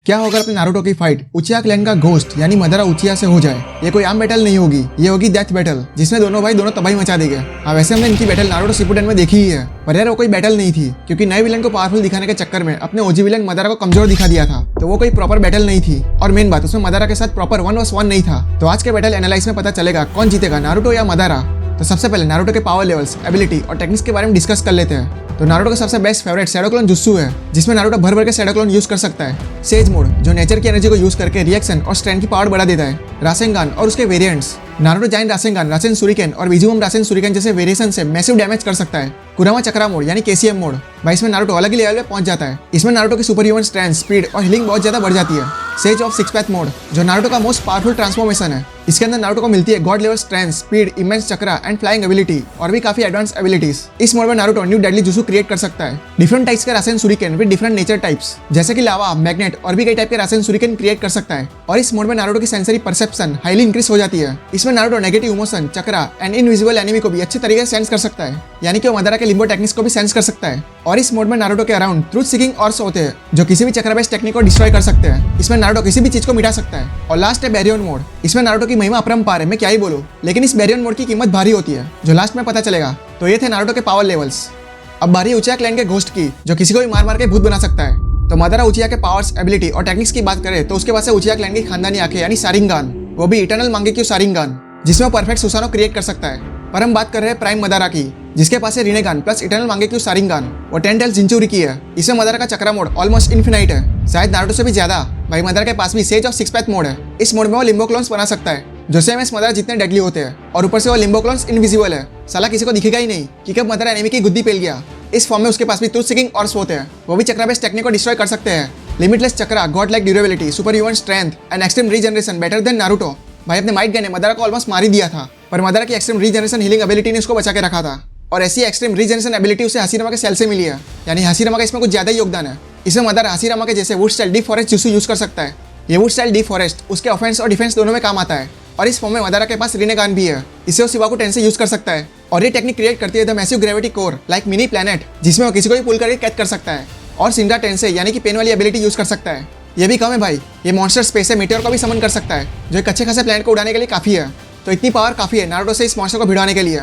क्या होगा अपने नारुतो की फाइट उचिया क्लैन का घोस्ट यानी मदारा उचिया से हो जाए। ये कोई आम बैटल नहीं होगी, ये होगी डेथ बैटल जिसमें दोनों भाई दोनों तबाही मचा देंगे। हाँ, वैसे हमने इनकी बैटल नारुतो शिपुडेन में देखी ही है, पर यार वो कोई बैटल नहीं थी क्योंकि नए विलन को पावरफुल दिखाने के चक्कर में अपने ओजी विलन मदारा को कमजोर दिखा दिया था, तो वो कोई प्रॉपर बैटल नहीं थी। और मेन बात, उसमें मदारा के साथ प्रॉपर 1vs1 नहीं था। तो आज के बैटल एनालाइज में पता चलेगा कौन जीतेगा, नारुतो या मदारा। तो सबसे पहले नारुतो के पावर लेवल्स, एबिलिटी और टेक्निक्स के बारे में डिस्कस कर लेते हैं। तो नारुतो का सबसे best favourite shadow clone jutsu है, जिसमें नारुतो भर भर के शैडो क्लोन यूज कर सकता है। सेज मोड जो नेचर की एनर्जी को यूज करके रिएक्शन और स्ट्रेंथ की पावर बढ़ा देता है। रासेंगान और उसके वेरिएंट्स, नारुतो जाइंट रासेंगान, रासेन सुरिकेन और विजुमम रासेन सुरिकेन जैसे वेरिएशन से मैसिव डैमेज कर सकता है। कुरामा चक्रा मोड यानी केसीएम मोड, भाई इसमें नारुतो अलग ही लेवल पे पहुंच जाता है। इसमें नारुतो की सुपर ह्यूमन स्ट्रेंथ, स्पीड और हीलिंग बहुत ज्यादा बढ़ जाती है। Says of six path mode जो नारुतो का मोस्ट पावरफुल ट्रांसफॉर्मेशन है, इसके अंदर नारुतो को मिलती है God level strength, speed, immense chakra and flying ability और भी काफी एडवांस एबिलिटीज। इस मोड में Naruto new deadly jutsu create कर सकता है। डिफरेंट टाइप्स के रासेन सुरिकेन विद डिफरेंट नेचर टाइप्स जैसे कि लावा, मैग्नेट और भी कई टाइप के रासेन सुरिकेन क्रिएट कर सकता है। और इस मोड में नारुतो की सेंसरी परसेप्शन हाईली इंक्रीज हो जाती है। इसमें Naruto negative emotion, chakra and invisible enemy को भी अच्छे तरीके से सेंस कर सकता है, यानी कि वो मदारा के लिम्बो टेक्निक्स को भी सेंस कर सकता है। और इस मोड में नारुतो के अराउंड ट्रूथ सीकिंग ऑर्स होते हैं जो किसी भी चक्रा बेस्ड टेक्निक को डिस्ट्रॉय कर सकते हैं। इसमें नारुतो किसी भी चीज को मिटा सकता है। और लास्ट है बैरियन मोड, इसमें नारुतो की महिमा अपरंपार है, मैं क्या ही बोलूं, लेकिन इस बैरियन मोड की कीमत भारी होती है जो लास्ट में पता चलेगा। तो ये थे नारुतो के पावर लेवल्स। अब बारी उचिया क्लैन के घोस्ट की, जो किसी को भी मार मार के भूत बना सकता है। तो मदारा उचिया के पावर्स, एबिलिटी और टेक्निक्स की बात करें तो उसके पास है उचिया क्लैन की खानदानी आंखें यानी सारिंगान, वो भी इटर्नल मांगेक्यू सारिंगान, जिसमें वो परफेक्ट सुसानो क्रिएट कर सकता है। पर हम बात कर रहे हैं प्राइम मदारा की, जिसके पास है रिनेगान प्लस इटर्नल मांगेक्यू सारिंगान, वो 10 टेल्स जिंचूरी की है। इसमें मदारा का चक्रा मोड ऑलमोस्ट इन्फिनाइट है, शायद नारुतो से भी ज्यादा। भाई मदारा के पास भी says of six path mode है। इस मोड में वो लिम्बो क्लोन्स बना सकता है जो सेम एस मदारा जितने डेडली होते हैं, और ऊपर से वो लिम्बो क्लोन्स इनविजिबल है। साला किसी को दिखेगा ही नहीं कि कब मदारा एनिमी की गुद्दी पेल गया। इस फॉर्म में उसके पास भी ट्रूथ सीकिंग ऑर्स होते हैं, वो भी चक्रा बेस्ड टेक्निक को डिस्ट्रॉय कर सकते हैं। Limitless chakra, God like durability, super human strength and extreme regeneration better than Naruto. भाई अपने माइट गन ने मदारा को ऑलमोस्ट मार ही दिया था, पर मदारा की एक्सट्रीम रीजनरेशन हीलिंग एबिलिटी ने उसको बचा के रखा था। और ऐसी एक्सट्रीम रीजनरेशन एबिलिटी उसे हाशिरामा के सेल से मिली है, यानी हाशिरामा का इसमें कुछ ज्यादा ही योगदान है। इसमें मदारा हाशिरामा के जैसे wood style deep forest jutsu use कर सकता है। ये वुड स्टाइल डीप फॉरेस्ट उसके ऑफेंस और डिफेंस दोनों में काम आता है। और इस फॉर्म में मदारा के पास रिनेगान भी है, इसे वो शिवाकू टेन से यूज कर सकता है। और ये टेक्निक क्रिएट करती है the massive gravity core like mini planet, जिसमें वो किसी को भी पुल करके कैच कर सकता है। और सिंड्रा टेन से यानी कि पेन वाली एबिलिटी यूज कर सकता है। ये भी कम है भाई, ये मॉन्स्टर स्पेस से मीटियोर को भी समन कर सकता है, जो एक अच्छे खासे प्लैनेट को उड़ाने के लिए काफी है। तो इतनी पावर काफी है नारुतो से इस मॉन्स्टर को भिड़वाने के लिए।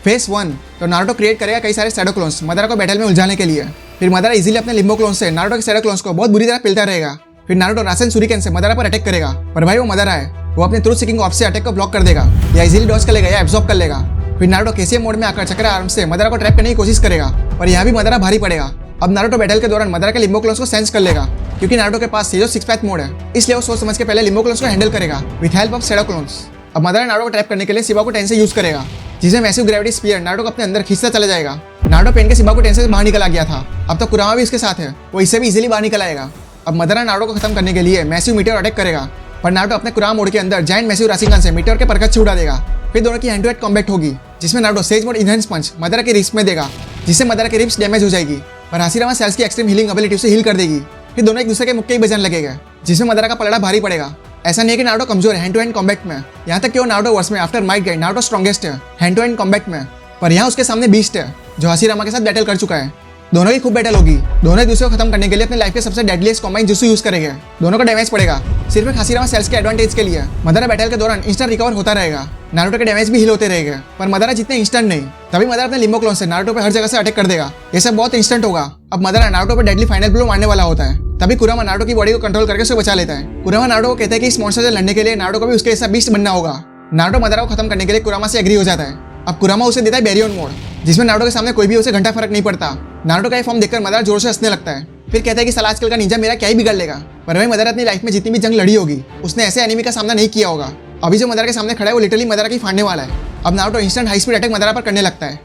फेस 1 तो नारुतो क्रिएट करेगा कई सारे शैडो क्लोन्स मदारा को बैटल में उलझाने के लिए। फिर मदारा इजीली अपने लिम्बो क्लोन से नारुतो के शैडो क्लोन्स को बहुत बुरी तरह पिलता रहेगा। फिर नारुतो रासेन सुरिकेन से मदारा पर अटैक करेगा, पर भाई वो मदारा है, वो अपने ट्रूथ सीकिंग ऑर्ब से अटैक को ब्लॉक कर देगा, या इजीली डॉज कर लेगा या एब्जॉर्ब कर लेगा। फिर नारुतो केसीएम मोड में आकर चक्रा आर्म से मदारा को ट्रैप करने की कोशिश करेगा, पर यहाँ भी मदारा भारी पड़ेगा। अब नारुतो बैटल के दौरान मदारा के लिम्बो क्लोन्स को सेंस कर लेगा, क्योंकि नारुतो के पास sage of six path mode है, इसलिए वो सोच समझ के पहले लिम्बो क्लोन्स को हैंडल करेगा with help of shadow clones. अब मदारा नारुतो को ट्रैप करने के लिए शिवाकू टेन से यूज करेगा, जिसे मैसिव ग्रेविटी स्पीयर नारुतो को अपने अंदर खींचता चला जाएगा। नारुतो पेन के शिवाकू टेन से बाहर निकल आ गया था, अब तो कुरामा भी उसके साथ है, वो इससे भी इजीली बाहर निकल आएगा। अब मदारा नारुतो को खत्म करने के लिए मैसिव मीटियोर अटैक करेगा, पर नारुतो अपने कुरामा मोड के अंदर जायंट मैसिव राशिंगन से मीटियोर के परखच छुड़ा देगा। फिर दोनों की हैंड टू हैंड कॉम्बैट होगी, जिसमें नारुतो सेज मोड इनहेंस पंच मदारा के रिब्स में देगा, जिससे मदारा के रिब्स डैमेज हो जाएगी, पर हाशिरामा सेल्स की एक्सट्रीम हीलिंग एबिलिटी से हील कर देगी। फिर दोनों एक दूसरे के मुक्के ही बजाने लगेगा, जिसमें मदारा का पलड़ा भारी पड़ेगा। ऐसा नहीं है कि नारुतो कमजोर है हैंड टू हैंड कॉम्बैट में, यहाँ तक कि वो नारुतो वर्स में आफ्टर माइट गए नारुतो स्ट्रॉन्गेस्ट है हैंड टू हैंड कॉम्बैट में, पर यहाँ उसके सामने बीस्ट है जो हाशिरामा के साथ बैटल कर चुका है। दोनों की खूब बैटल होगी, दोनों एक दूसरे को खत्म करने के लिए अपने लाइफ के सबसे डेडलीस्ट कॉम्बाइन जुत्सु यूज करेंगे। दोनों को डैमेज पड़ेगा सिर्फ एक हाशिरामा सेल्स के एडवांटेज के लिए। मदारा बैटल के दौरान इंस्टेंट रिकवर होता रहेगा, नारुतो के डैमेज भी हील होते रहेंगे, पर मदारा जितने इंस्टेंट नहीं। तभी मदारा अपने लिम्बो क्लोन से नारुतो पे हर जगह से अटैक कर देगा, ये सब बहुत इंस्टेंट होगा। अब मदारा नारुतो पे डेडली फाइनल ब्लो मारने वाला होता है, तभी कुरामा नारुतो की बॉडी को कंट्रोल करके उसे बचा लेता है। कुरामा नारुतो को कहता है कि इस मॉन्स्टर से लड़ने के लिए नारुतो को भी उसके जैसा बीस्ट बनना होगा। नारुतो मदारा को खत्म करने के लिए कुरामा से एग्री हो जाता है। अब कुरामा उसे देता है बैरियन मोड, जिसमें नारुतो के सामने कोई भी उसे घंटा फर्क नहीं पड़ता। नारुतो का ये फॉर्म देखकर मदारा जोर से हंसने लगता है, फिर कहता है कि साला आजकल का निंजा मेरा क्या ही बिगाड़ लेगा। पर वही मदारा अपनी लाइफ में जितनी भी जंग लड़ी होगी उसने ऐसे एनिमी का सामना नहीं किया होगा। अभी जो मदारा के सामने खड़ा है वो लिटरली मदारा की फाड़ने वाला है। अब Naruto instant high speed attack Madara पर करने लगता है।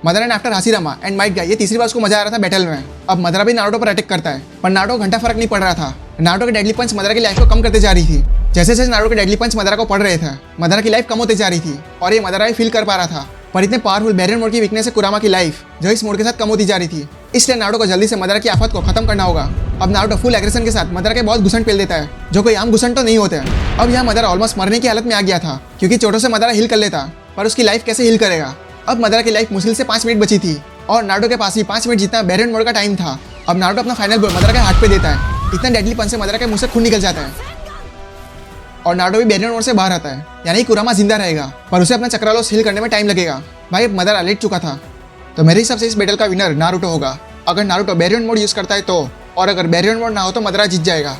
मदारा ने after Hashirama and Might Guy ये तीसरी बार उसको मजा आ रहा था बैटल में। अब मदारा भी नारुतो पर अटैक करता है, पर नारुतो को घंटा फर्क नहीं पड़ रहा था। नारुतो के डेडली पंच मदारा की लाइफ को कम करते जा रही थी। जैसे जैसे नारुतो के डेडली पंच मदारा को पड़ रहे थे, मदारा की लाइफ कम होती जा रही थी, और ये मदारा भी फील कर पा रहा था। पर इतने पावरफुल बैरियन मोड की वीकनेस है कुरामा की लाइफ जो इस मोड के साथ कम होती जा रही थी, इसलिए नारुतो को जल्दी से मदारा की आफत को खत्म करना होगा। अब नारुतो फुल एग्रेशन के साथ मदारा के बहुत घुसन पेल देता है, जो कोई आम घुसन तो नहीं होते। अब यहाँ मदारा ऑलमोस्ट मरने की हालत में आ गया था, क्योंकि चोटों से मदारा हिल कर लेता, पर उसकी लाइफ कैसे हिल करेगा। अब मदारा की लाइफ मुश्किल से 5 मिनट बची थी, और नारुतो के पास ही 5 मिनट जितना बैरियन मोड का टाइम था। अब नारुतो अपना फाइनल ब्लो मदारा के हाथ पे देता है, इतना डेडली पन से मदरा के मुंह से खून निकल जाता है और नारुतो भी बैरियर मोड से बाहर आता है, यानी कुरामा जिंदा रहेगा पर उसे अपना चक्रा लॉस हील करने में टाइम लगेगा। भाई अब मदरा लेट चुका था, तो मेरे हिसाब से इस बैटल का विनर नारुतो होगा। अगर नारुतो बैरियर मोड यूज करता है तो, और अगर बैरियर मोड ना हो तो मदरा जीत जाएगा।